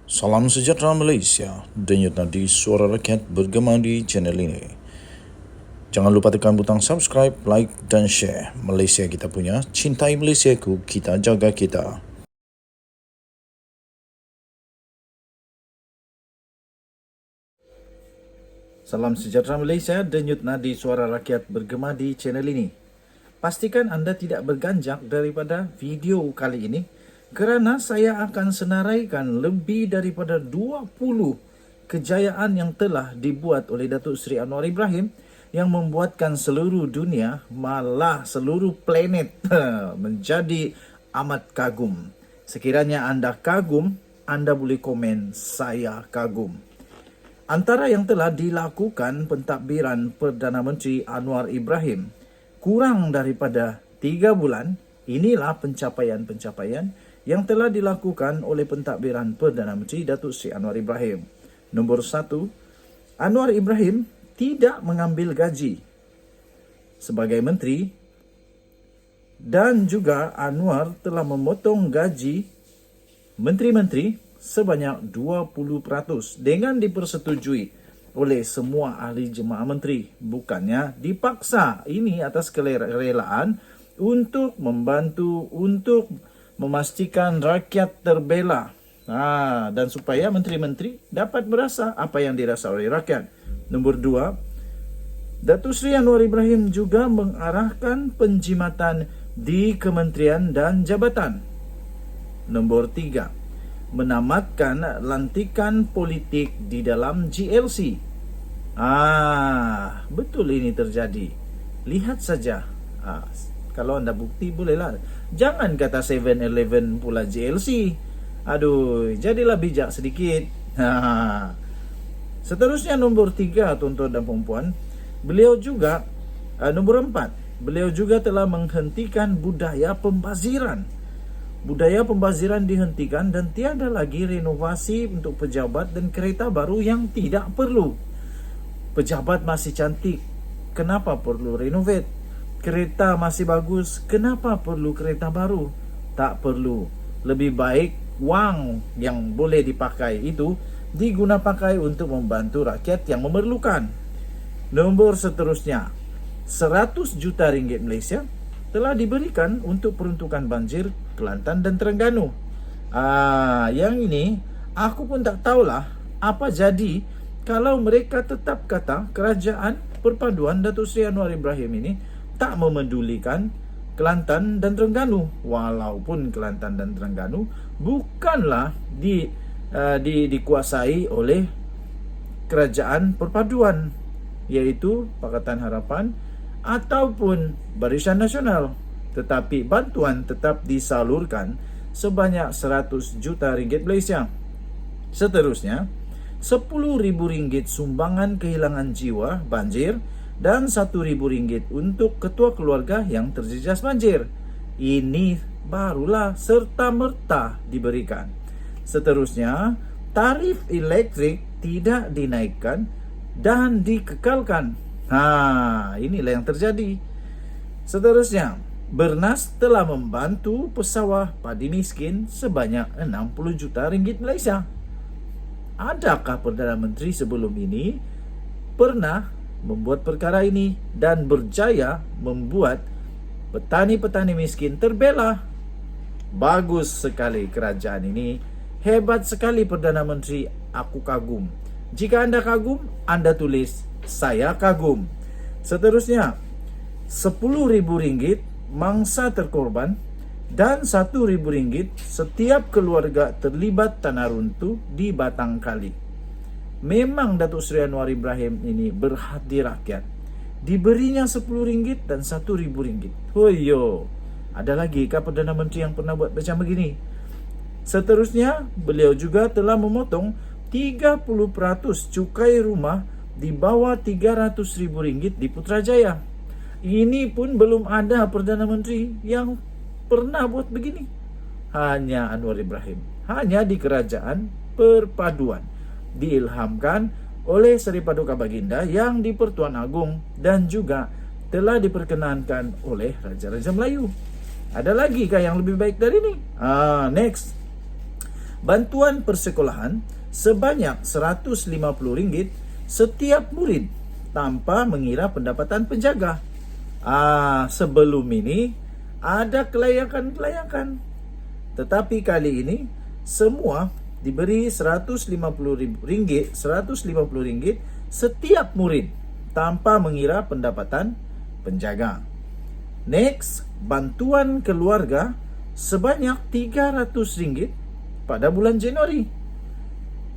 Salam sejahtera Malaysia, denyut nadi suara rakyat bergema di channel ini. Jangan lupa tekan butang subscribe, like dan share. Malaysia kita punya, cintai Malaysiaku, kita jaga kita. Salam sejahtera Malaysia, denyut nadi suara rakyat bergema di channel ini. Pastikan anda tidak berganjak daripada video kali ini kerana saya akan senaraikan lebih daripada 20 kejayaan yang telah dibuat oleh Datuk Seri Anwar Ibrahim yang membuatkan seluruh dunia, malah seluruh planet menjadi amat kagum. Sekiranya anda kagum, anda boleh komen, saya kagum. Antara yang telah dilakukan pentadbiran Perdana Menteri Anwar Ibrahim kurang daripada 3 bulan, inilah pencapaian-pencapaian yang telah dilakukan oleh pentadbiran Perdana Menteri Datuk Seri Anwar Ibrahim. Nombor 1, Anwar Ibrahim tidak mengambil gaji sebagai menteri dan juga Anwar telah memotong gaji menteri-menteri sebanyak 20% dengan dipersetujui oleh semua ahli jemaah menteri. Bukannya dipaksa, ini atas kerelaan untuk membantu, untuk memastikan rakyat terbela. Dan supaya menteri-menteri dapat merasa apa yang dirasa oleh rakyat. Nombor 2, Datuk Seri Anwar Ibrahim juga mengarahkan penjimatan di kementerian dan jabatan. Nombor 3, menamatkan lantikan politik di dalam GLC. Betul ini terjadi. Lihat saja. Kalau anda bukti bolehlah. Jangan kata 7-Eleven pula GLC. Aduh, jadilah bijak sedikit. Seterusnya nombor 3, tuan-tuan dan puan-puan. Beliau juga, nombor 4, beliau juga telah menghentikan budaya pembaziran. Budaya pembaziran dihentikan dan tiada lagi renovasi untuk pejabat dan kereta baru yang tidak perlu. Pejabat masih cantik, kenapa perlu renovate? Kereta masih bagus, kenapa perlu kereta baru? Tak perlu. Lebih baik wang yang boleh dipakai itu diguna pakai untuk membantu rakyat yang memerlukan. Nombor seterusnya, 100 juta ringgit Malaysia telah diberikan untuk peruntukan banjir Kelantan dan Terengganu. Yang ini aku pun tak tahulah apa jadi kalau mereka tetap kata kerajaan perpaduan Datuk Seri Anwar Ibrahim ini tak memedulikan Kelantan dan Terengganu, walaupun Kelantan dan Terengganu bukanlah dikuasai oleh kerajaan perpaduan, iaitu Pakatan Harapan ataupun Barisan Nasional, tetapi bantuan tetap disalurkan sebanyak 100 juta ringgit Malaysia. Seterusnya, RM10,000 sumbangan kehilangan jiwa banjir dan RM1,000 untuk ketua keluarga yang terjejas banjir. Ini barulah serta-merta diberikan. Seterusnya, tarif elektrik tidak dinaikkan dan dikekalkan. Inilah yang terjadi. Seterusnya, Bernas telah membantu pesawah padi miskin sebanyak 60 juta ringgit Malaysia. Adakah Perdana Menteri sebelum ini pernah membuat perkara ini dan berjaya membuat petani-petani miskin terbela? Bagus sekali kerajaan ini. Hebat sekali Perdana Menteri, aku kagum. Jika anda kagum, anda tulis, saya kagum. Seterusnya, RM10,000 mangsa terkorban dan RM1,000 setiap keluarga terlibat tanah runtuh di Batang Kali. Memang Datuk Seri Anwar Ibrahim ini berhati rakyat. Diberinya RM10 dan RM1,000. Hoyo, ada lagi kah Perdana Menteri yang pernah buat macam begini? Seterusnya, beliau juga telah memotong 30% cukai rumah di bawah RM300,000 di Putrajaya. Ini pun belum ada Perdana Menteri yang pernah buat begini. Hanya Anwar Ibrahim. Hanya di kerajaan perpaduan. Diilhamkan oleh Seri Paduka Baginda yang di Pertuan Agong dan juga telah diperkenankan oleh Raja-Raja Melayu. Ada lagi kah yang lebih baik dari ini? Next. bantuan persekolahan sebanyak RM150 setiap murid tanpa mengira pendapatan penjaga. Sebelum ini ada kelayakan-kelayakan, tetapi kali ini semua diberi RM150 setiap murid tanpa mengira pendapatan penjaga. Next, bantuan keluarga sebanyak RM300 pada bulan Januari.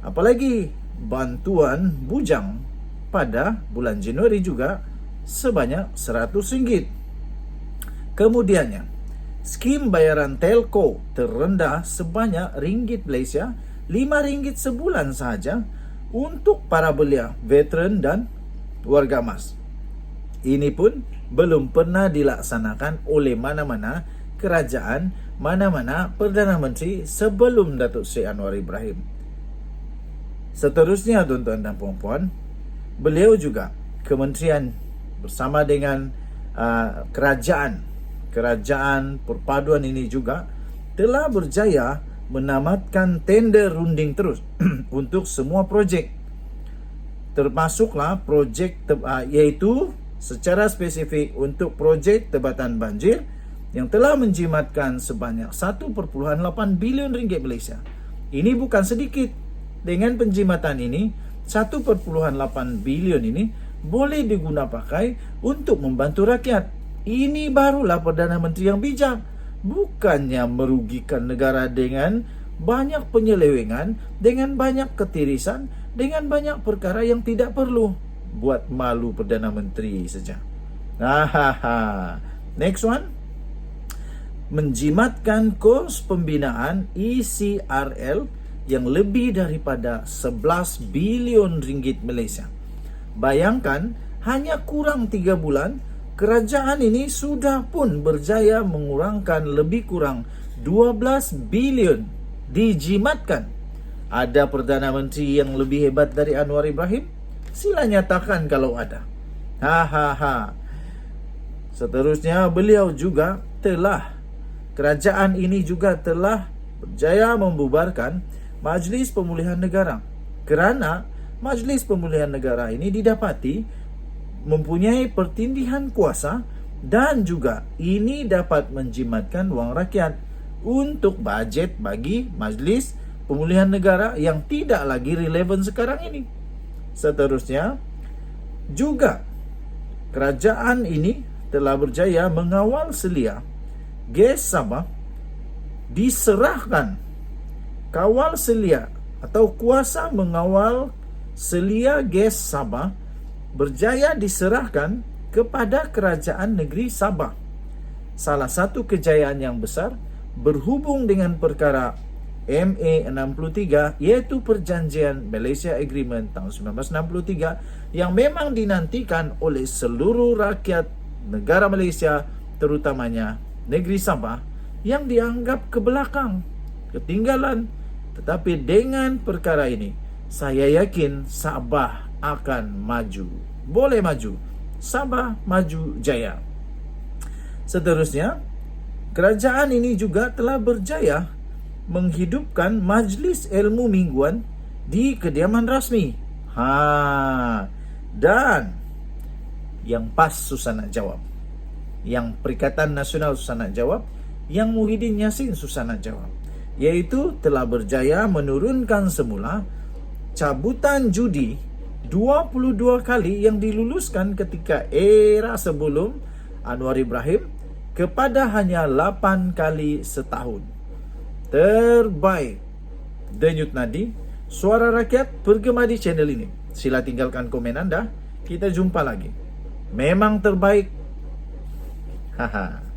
Apalagi bantuan bujang pada bulan Januari juga sebanyak RM100. Kemudiannya, skim bayaran telco terendah sebanyak ringgit Malaysia RM5 sebulan sahaja untuk para belia, veteran dan warga emas. Ini pun belum pernah dilaksanakan oleh mana-mana kerajaan, mana-mana Perdana Menteri sebelum Datuk Seri Anwar Ibrahim. Seterusnya, tuan-tuan dan puan-puan, beliau juga kementerian bersama dengan kerajaan perpaduan ini juga telah berjaya menamatkan tender runding terus untuk semua projek, termasuklah projek iaitu secara spesifik untuk projek tebatan banjir yang telah menjimatkan sebanyak 1.8 bilion ringgit Malaysia. Ini bukan sedikit. Dengan penjimatan ini, 1.8 bilion ini boleh diguna pakai untuk membantu rakyat. Ini barulah Perdana Menteri yang bijak. Bukannya merugikan negara dengan banyak penyelewengan, dengan banyak ketirisan, dengan banyak perkara yang tidak perlu. Buat malu Perdana Menteri saja. Next one. Menjimatkan kos pembinaan ECRL yang lebih daripada 11 bilion ringgit Malaysia. Bayangkan, hanya kurang 3 bulan, kerajaan ini sudah pun berjaya mengurangkan lebih kurang 12 bilion dijimatkan. Ada Perdana Menteri yang lebih hebat dari Anwar Ibrahim? Sila nyatakan kalau ada. Seterusnya, beliau juga kerajaan ini juga telah berjaya membubarkan Majlis Pemulihan Negara, kerana Majlis Pemulihan Negara ini didapati mempunyai pertindihan kuasa dan juga ini dapat menjimatkan wang rakyat untuk bajet bagi Majlis Pemulihan Negara yang tidak lagi relevan sekarang ini. Seterusnya, juga kerajaan ini telah berjaya mengawal selia gas Sabah diserahkan. Kawal selia atau kuasa mengawal selia gas Sabah berjaya diserahkan kepada Kerajaan Negeri Sabah. Salah satu kejayaan yang besar berhubung dengan perkara MA63, iaitu Perjanjian Malaysia Agreement tahun 1963 yang memang dinantikan oleh seluruh rakyat negara Malaysia, terutamanya negeri Sabah, yang dianggap ke belakang, ketinggalan. Tetapi dengan perkara ini, saya yakin Sabah akan maju. Boleh maju. Sabah maju jaya. Seterusnya, kerajaan ini juga telah berjaya menghidupkan Majlis Ilmu Mingguan di kediaman rasmi. Dan yang PAS susah nak jawab, yang Perikatan Nasional susah nak jawab, yang Muhyiddin Yassin susah nak jawab, iaitu telah berjaya menurunkan semula cabutan judi 22 kali yang diluluskan ketika era sebelum Anwar Ibrahim kepada hanya 8 kali setahun. Terbaik. Denyut nadi, suara rakyat bergema di channel ini. Sila tinggalkan komen anda. Kita jumpa lagi. Memang terbaik. Haha.